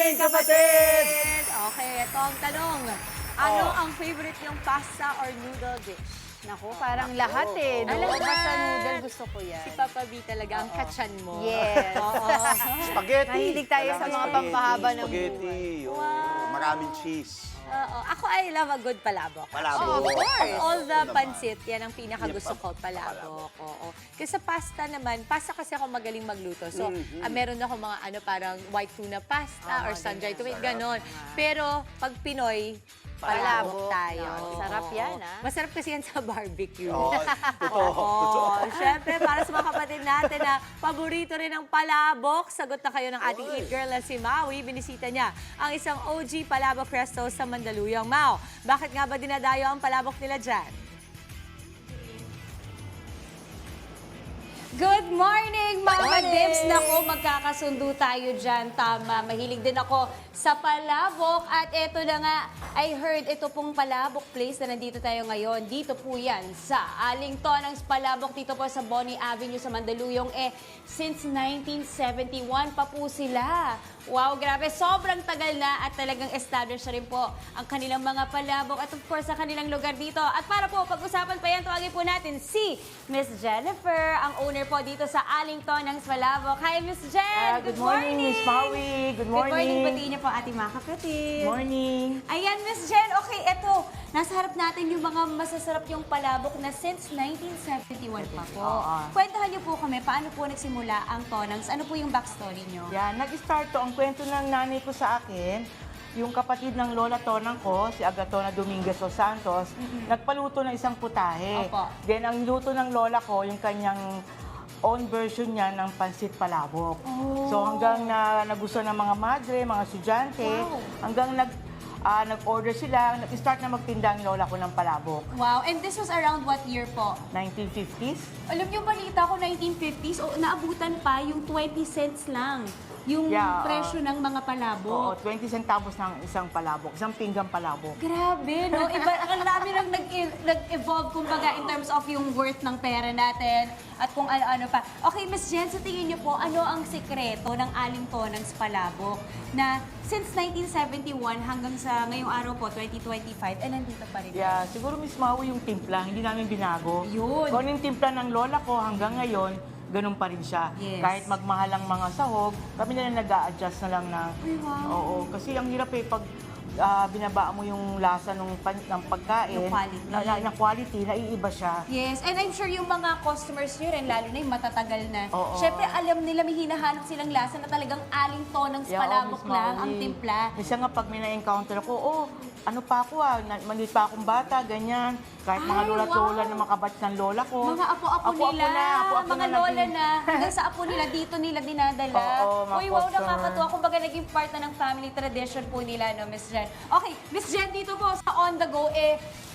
morning, kapatid! Okay, ito ang tanong. Ano ang favorite niyong pasta or noodle dish? Naku, parang lahat eh. No? Talaga? Basta noodle, gusto ko yan. Si Papa B talaga ang katsan mo. Yes. Oo. Spaghetti. Mahilig tayo sa mga pampahaba ng Spaghetti. Oo, maraming cheese. Oo. Ako, I love a good palabok. Palabok. Oh, of course. Palabok All the naman. pancit, yan ang pinakagusto ko, palabok. Oo. Kasi sa pasta naman, pasta kasi ako magaling magluto. So, meron ako mga parang white tuna pasta or sun-dried tomato, ganon. Pero, pag Pinoy, palabok tayo. Sarap yan, Oo. ah. Masarap kasi yan sa barbecue. Oo, totoo. Oo. Siyempre, para sa mga kapatid natin na paborito rin ng palabok, sagot na kayo ng ating Eat Girl na si Maui. Binisita niya ang isang OG palabok resto sa Mandaluyong. Mau, bakit nga ba dinadayo ang palabok nila dyan? Good morning, Mama Morning! Dibs! Naku, magkakasundo tayo dyan. Tama, mahilig din ako sa palabok. At eto na nga, I heard ito pong palabok place na nandito tayo ngayon. Dito po yan sa Alington, ang palabok dito po sa Bonnie Avenue sa Mandaluyong. Since 1971 pa po sila. Wow, grabe. Sobrang tagal na at talagang established na rin po ang kanilang mga palabok at of course sa kanilang lugar dito. At para po pag-usapan pa yan, tawagin po natin si Miss Jennifer, ang owner po dito sa Alington ng Palabok. Hi, Miss Jen! Good morning, Miss Maui. Good morning. Batiin niyo po ating mga kapatid. Morning. Ayan, Miss Jen. Okay, eto. Nasa harap natin yung mga masasarap yung palabok na since 1971 pa po. Oo. Kwentuhan niyo po kami, paano po nagsimula ang Tonangs? Ano po yung backstory niyo? Yan, nag-start to. Ang kwento ng nanay ko sa akin, yung kapatid ng lola Tonang ko, si Agatona Dominguez Los Santos, nagpaluto ng isang putahe. Opo. Then, ang luto ng lola ko, yung kanyang own version niya ng pansit palabok. So, hanggang na nagustuhan ng mga madre, mga estudyante, hanggang nag-order sila, nag-start na magtinda ang lola ko ng palabok. Wow, and this was around what year po? 1950s. Alam niyo, balita ko 1950s, naabutan pa yung 20 cents lang yung Yeah, presyo ng mga Oo, palabok. 20 centavos ng isang palabok, isang pinggang palabok. Grabe, no? Iba, ang dami nang nag-evolve, kumbaga, in terms of yung worth ng pera natin at kung ano-ano pa. Okay, Miss Jen, sa tingin niyo po, ano ang sikreto ng Alington ng palabok na since 1971 hanggang sa ngayong araw po, 2025, nandito pa rin? Yeah, siguro Miss Maui yung timpla, hindi namin binago. Yun. Kung ano yung timpla ng lola ko hanggang ngayon, ganun pa rin siya. Yes. Kahit magmahal ang mga sahog, kami na lang nag-a-adjust na lang ng... Ay, wow. Oo, kasi ang hirap pag binabaan mo yung lasa ng pagkain, Yung quality. na quality, naiiba siya. Yes, and I'm sure yung mga customers nyo rin, lalo na yung matatagal na, Oo. syempre alam nila may hinahanap silang lasa na talagang Alington ng palabok Miss lang ang Maui. timpla. Minsan nga pag may na-encounter ako, ano pa ako maliit pa akong bata, ganyan. Kahit mga Ay, lola-lola wow. na makabats ng lola ko. Mga apo-apo nila, apo-apo mga na lola naging- na, hanggang sa apo nila, dito nila dinadala. Oo, mga Uy, wow, customer. nakakatuwa. Kumbaga naging part na ng family tradition po nila, no, Miss Jen. Okay, Miss Jen, dito po sa On The Go,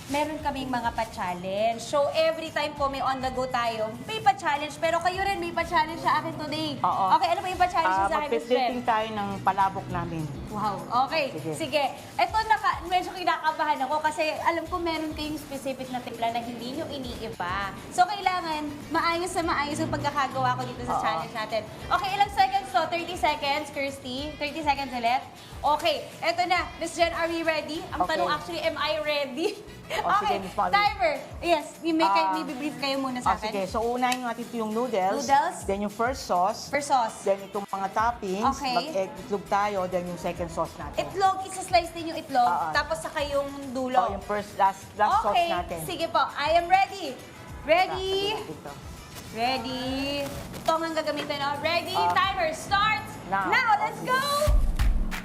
meron kaming mga pa-challenge. So, every time po may on the go tayo, may pa-challenge. Pero kayo rin may pa-challenge sa akin today. Oo. Okay, ano ba yung pa-challenge sa akin, Miss Jen? Mag-dating tayo ng palabok namin. Wow, okay. Sige. Sige. Ito, medyo kinakabahan ako kasi alam ko meron kayong specific na timpla na hindi nyo iniiba. So, kailangan maayos na maayos ang pagkakagawa ko dito sa Oo. challenge natin. Okay, ilang seconds to? 30 seconds, Kirsty? 30 seconds ulit? Okay, eto na. Miss Jen, are we ready? Ang Okay. tanong actually, am I ready? Sige, Miss Molly. Timer. Yes, may brief kayo muna sa Sige, akin. so unahin natin ito yung noodles. Noodles. Then yung first sauce. For sauce. Then itong mga toppings. Okay. Mag-egg itlog tayo. Then yung second sauce natin. Itlog, isa-slice din yung itlog, Oo. tapos saka yung dulo. Yung last sauce Okay, natin. sige po. I am ready. Ready? Ito. Ready? Ito ang gagamitin, no? Ready? Timer starts Now. now. Let's go!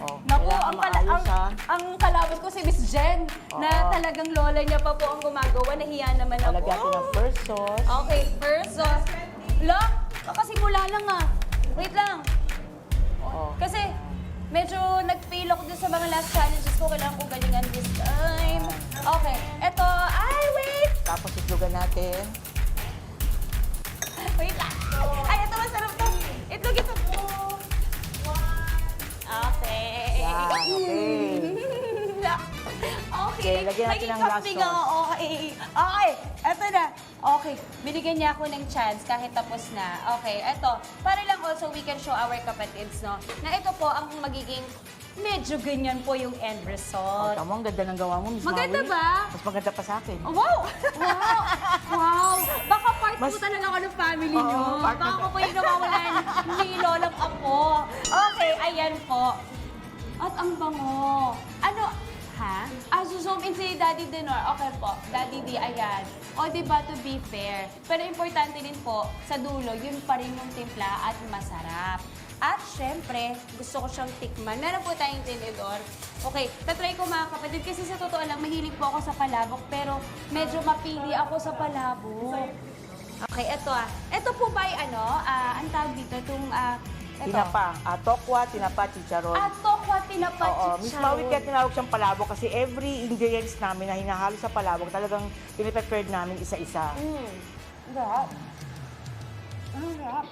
Naku, Kailangan maayos, ha? ang kalabot ko si Miss Jen, na talagang lola niya pa po ang gumagawa. Nahiya naman ako. Lagyan natin ng first sauce. Okay, first sauce. Lo, kakasimula lang ah. Wait lang. Oo. Kasi medyo nag-fail ako dun sa mga last challenges ko. Kailangan ko galingan this time. Okay, eto. Ay, wait! Tapos itlogan natin. Wait lang. Ay, ito masarap to. Itlog ito. Okay. Yan, okay. Okay. lagyan natin ng last Naging kambing ako. Okay. Okay. Eto na. Okay. Binigyan niya ako ng chance kahit tapos na. Okay. Eto. Para lang also we can show our kapatids, no? Na ito po ang magiging medyo ganyan po yung end result. Tama, ang ganda ng gawa mo, Miss Maganda Maui. ba? Mas maganda pa sa akin. Oh, wow! Wow! Wow! Baka part Mas- po talaga ako ng family nyo. Oo, part Baka ako po yung nawawalan ni Lolang Apo. Okay, ayan po. At ang bango. Ano? Ha? Zoom in si Daddy Denor. Okay po. Daddy D, ayan. O, diba, to be fair. Pero importante din po, sa dulo, yun pa rin yung timpla at masarap. At syempre, gusto ko siyang tikman. Meron po tayong tinidor. Okay, tatry ko mga kapatid kasi sa totoo lang, mahilig po ako sa palabok pero medyo mapili ako sa palabok. Okay, ito Ito po ba ay ang tawag dito, itong, ito. Tinapa. Tokwa, tinapa, chicharon. Tokwa, tinapa, Oo, Miss Maui, chicharon. kaya tinawag siyang palabok kasi every ingredients namin na hinahalo sa palabok, talagang piniprepared namin isa-isa. Ang sarap. Ang sarap.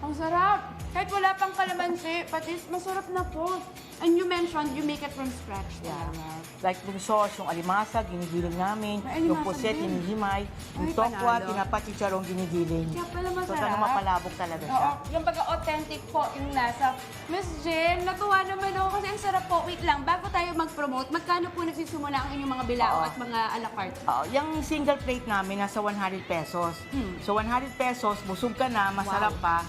Ang sarap. Kahit wala pang kalamansi, patis, masarap na po. And you mentioned you make it from scratch. Yeah. talaga. Like yung sauce, yung alimasa, ginigiling namin. May Yung alimasa puset, din. hinihimay. Yung Ay, tokwa, panalo. tinapa, chicharon, ginigiling. Kaya pala So masarap. talagang mapalabok talaga siya. Oo, yung pagka-authentic po yung nasa. Miss Jen, natuwa naman ako kasi ang sarap po. Wait lang, bago tayo mag-promote, magkano po nagsisimula ang inyong mga bilao Oo. at mga a la carte? Yung single plate namin, nasa 100 pesos. So 100 pesos, busog ka na, masarap pa.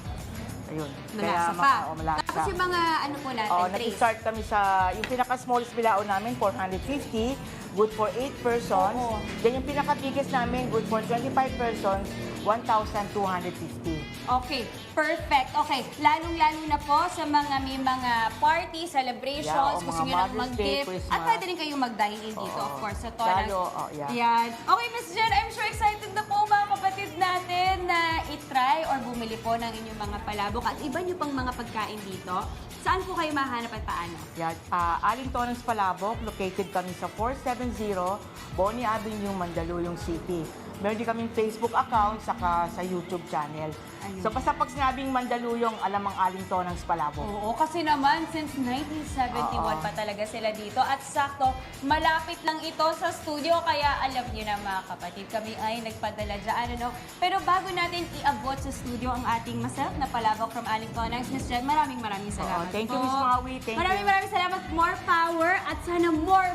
Ayun. Malasa pa. Malasa. Tapos yung mga ano po natin, trays. Nag-start kami sa, yung pinaka-smallest bilao namin, 450, good for 8 persons. Oo. Then yung pinaka-biggest namin, good for 25 persons, 1,250. Okay, perfect. Okay, lalong-lalo na po sa mga may mga party, celebrations, Yeah, o gusto mga nyo lang Mother's Day, mag-gift. Christmas. At pwede rin kayong mag-dine in dito, Oo. of course, sa Tonang. Lalo, yeah. Yan. Okay, Miss Jen, I'm sure excited na po mga kapatid natin na itry or bumili po ng inyong mga palabok at iba nyo pang mga pagkain dito. Saan po kayo mahanap at paano? Yan. Aling Tonang's Palabok, located kami sa 470 Bonnie Avenue, Mandaluyong City. Meron din kaming Facebook account saka sa YouTube channel. Ayun. So basta pag sinabing Mandaluyong, alam ang Aling Tonang's Palabok. Oo, kasi naman since 1971 pa talaga sila dito at sakto, malapit lang ito sa studio kaya alam niyo na mga kapatid, kami ay nagpadala dyan, ano. Pero bago natin iabot sa studio ang ating masarap na palabok from Aling Tonang's, Miss Jen, maraming salamat Thank you, po. Miss Maui. Thank you. Maraming salamat. More power at sana more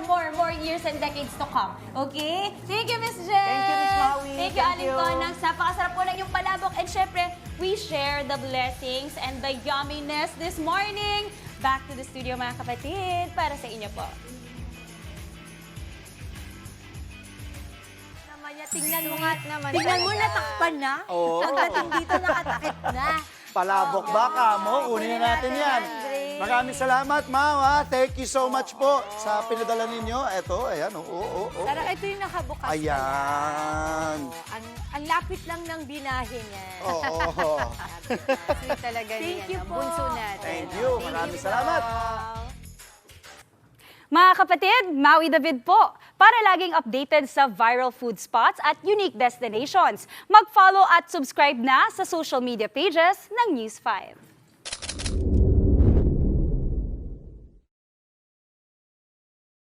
years and decades to come. Okay? Thank you, Miss Jen. Thank you, Miss Maui. Thank you, Thank Aling you. Tonang's. Napakasarap po ng yung palabok. And syempre, we share the blessings and the yumminess this morning. Back to the studio, mga kapatid, para sa inyo po. Naman niya, tingnan mo nga. naman Tingnan mo, talaga. natakpan na. Oo. Pagdating dito, nakatakip na. Palabok baka mo. Kunin na natin yan. Maraming salamat, Ma'am. Thank you so much po sa pinadala ninyo. Ito, ayan. Oo. Sarang ito yung nakabukas. Ayan. Ang lapit lang ng binahin niya. Oo. Sweet talaga Thank niya. you po. Bunso natin. Thank you. Maraming salamat. Mga kapatid, Maui David po. Para laging updated sa viral food spots at unique destinations, mag-follow at subscribe na sa social media pages ng News 5.